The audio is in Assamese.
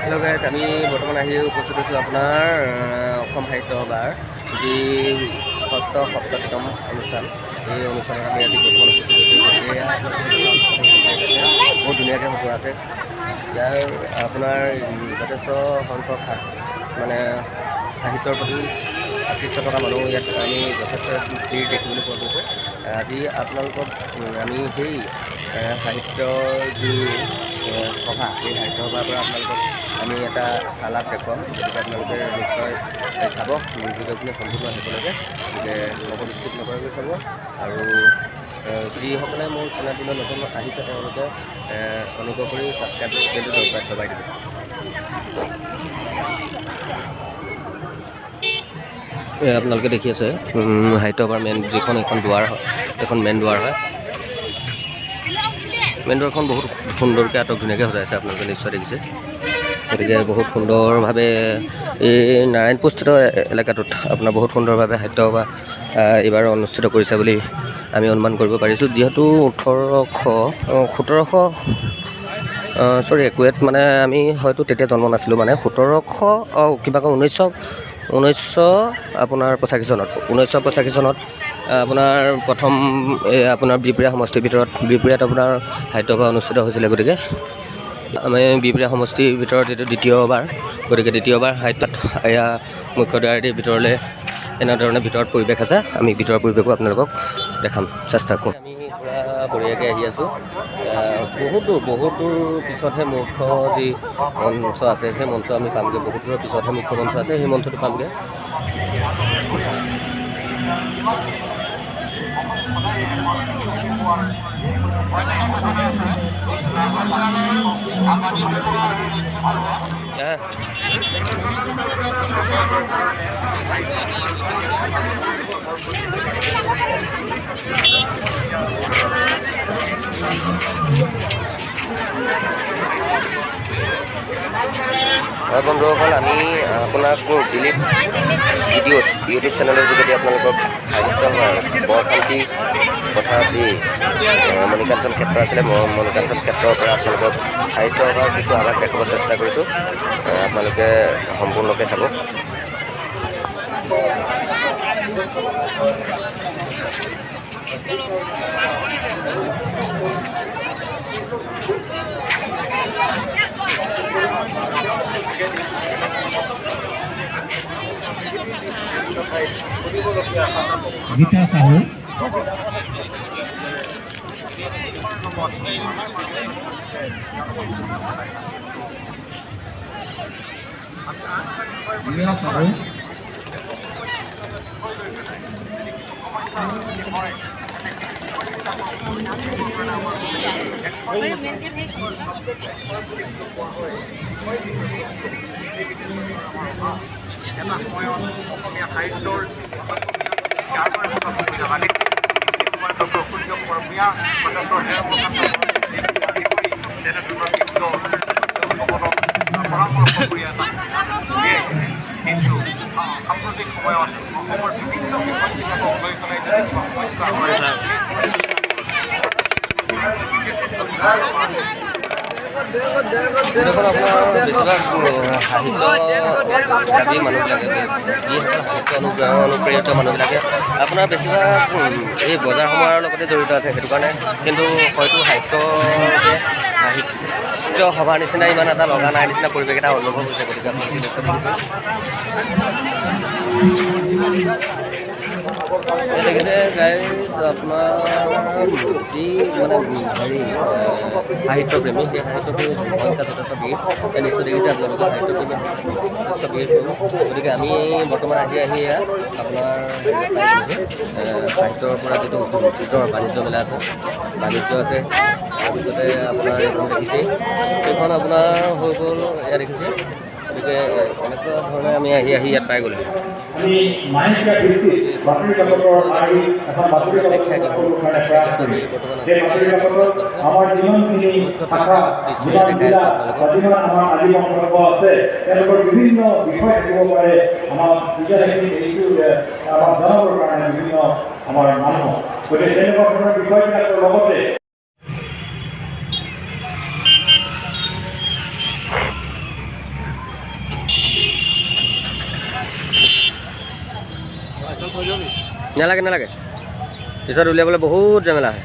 হেল্ল' গাইজ, আমি বৰ্তমান আহি উপস্থিত হৈছোঁ আপোনাৰ অসম সাহিত্য সভাৰ যি 70তম অনুষ্ঠান। এই অনুষ্ঠানত আমি আজি বৰ্তমান উপস্থিত হৈছোঁ। বহুত ধুনীয়াকৈ সজোৱা আছে। ইয়াৰ আপোনাৰ যথেষ্ট সংখ্যক মানে সাহিত্যৰ প্ৰতি আকৃষ্ট থকা মানুহ ইয়াত আমি যথেষ্ট ভিৰ দেখিবলৈ পোৱা গৈছে। আজি আপোনালোকক আমি সেই সাহিত্যৰ যি সভা, সেই সাহিত্য সভাৰ পৰা আপোনালোকক আমি এটা আলাপ দেখুৱাম। গতিকে আপোনালোকে নিশ্চয় চাব, ভিডিঅ'খিনি সম্পূৰ্ণ শেষলৈকে। গতিকে লগত স্কিপ নকৰাকৈ চাব। আৰু যিসকলে মোৰ চেনেলটোলৈ নতুন আহিছে তেওঁলোকে অনুগ্ৰহ কৰি ছাবস্ক্ৰাইব কিন্তু দবাই দিব। আপোনালোকে দেখি আছে সাহিত্য সভাৰ মেইন যিখন এখন দুৱাৰ হয়, এখন মেইন দুৱাৰ হয়। মেইন দুৱাৰখন বহুত সুন্দৰকৈ আটক ধুনীয়াকৈ সজাইছে, আপোনালোকে নিশ্চয় দেখিছে। গতিকে বহুত সুন্দৰভাৱে এই নাৰায়ণপুৰস্থিত এলেকাটোত আপোনাৰ বহুত সুন্দৰভাৱে সাহিত্য সভা এইবাৰ অনুষ্ঠিত কৰিছে বুলি আমি অনুমান কৰিব পাৰিছোঁ। যিহেতু 1700 মানে আমি হয়তো তেতিয়া জন্ম নাছিলোঁ, মানে 1985 চনত 1985 চনত আপোনাৰ প্ৰথম আপোনাৰ বিহপুৰীয়া সমষ্টিৰ ভিতৰত বিহপুৰীয়াত আপোনাৰ সাহিত্য সভা অনুষ্ঠিত হৈছিলে। গতিকে আমি বিহপুৰীয়া সমষ্টিৰ ভিতৰত এইটো দ্বিতীয়বাৰ। গতিকে দ্বিতীয়বাৰ সাহিত্যত এয়া মুখ্য দ্বাৰেদি ভিতৰলৈ এনেধৰণে ভিতৰত পৰিৱেশ আছে। আমি ভিতৰৰ পৰিৱেশো আপোনালোকক দেখাম চেষ্টা কৰোঁ। আমি পূৰা বঢ়িয়াকৈ আহি আছোঁ। বহুত দূৰ পিছতহে মুখ্য যি মঞ্চ আছে সেই মঞ্চ আমি পামগৈ। বহুত দূৰৰ পিছতহে মুখ্য মঞ্চ আছে, সেই মঞ্চটো পামগৈ। হয় বন্ধুসকল, আমি আপোনাক দিলীপ ভিডিঅ'ছ ইউটিউব চেনেলৰ যোগেদি আপোনালোকক সাহিত্য বৰশান্তি পথাৰত যি মণিকাঞ্চন ক্ষেত্ৰ আছিলে, মণিকাঞ্চন ক্ষেত্ৰৰ পৰা আপোনালোকক সাহিত্য সভাৰ কিছু আভাস দেখাব চেষ্টা কৰিছোঁ। আপোনালোকে সম্পূৰ্ণকৈ চাব। গীতা সাহু, ৰিয়া সাহু, এটা সময়ত অসমীয়া সাহিত্যৰ ডক্টৰ সূৰ্য কুমাৰ ভূঞা, ডক্টৰ হেমকান্ত পৰামৰ্শ কৰি এটা কিন্তু সাম্প্ৰতিক সময়ত অসমৰ বিভিন্ন বিষয়বিলাকক লৈ পেলাই যদি কিবা সমস্যা হয় দেখোন আপোনাৰ বেছিভাগ সাহিত্যবাদী মানুহবিলাকে, যিসকল সাহিত্য অনুপ্ৰেৰিত মানুহবিলাকে আপোনাৰ বেছিভাগ এই বজাৰ সমাৰৰ লগতে জড়িত আছে। সেইটো কাৰণে কিন্তু হয়তো সাহিত্য সভাৰ নিচিনা ইমান এটা লগা নাই নিচিনা পৰিৱেশ এটা অনুভৱ হৈছে। গতিকে দেখিছে গাইজ, আপোনাৰ যি মানে হেৰি সাহিত্যপ্ৰেমী, সেই সাহিত্যপ্ৰেমী সংখ্যা যথেষ্ট ভিৰ। নিশ্চয় দেখিছে আপোনালোকে সাহিত্যপ্ৰেমী যথেষ্ট ভিৰ। গতিকে আমি বৰ্তমান আহি আপোনাৰ সাহিত্যৰ পৰা যিটো ভিতৰ বাণিজ্য মেলা আছে, বাণিজ্য আছে। তাৰপিছতে আপোনাৰ এইখন দেখিছে, এইখন আপোনাৰ হৈ গ'ল এয়া দেখিছে। গতিকে এনেকুৱা ধৰণে আমি আহি ইয়াত পাই গ'লোঁ। আমি মাহেকীয়া ভিত্তিত বাতৰি কাকতৰ আহি এখন বাতৰি কাকত অনুষ্ঠানৰ প্ৰয়াস কৰি সেই বাতৰি কাকতত আমাৰ যিমানখিনি শাখা, যিমান জিলা বা যিমান আমাৰ আদি মন্তব্য আছে, তেওঁলোকৰ বিভিন্ন বিষয় থাকিব পাৰে। আমাৰ এইটো আমাক জনাবৰ কাৰণে বিভিন্ন আমাৰ মানুহ, গতিকে তেনেকুৱা ধৰণৰ বিষয়বিলাকৰ লগতে নালাগে নালাগে পিছত উলিয়াবলৈ বহুত ঝামেলা হয়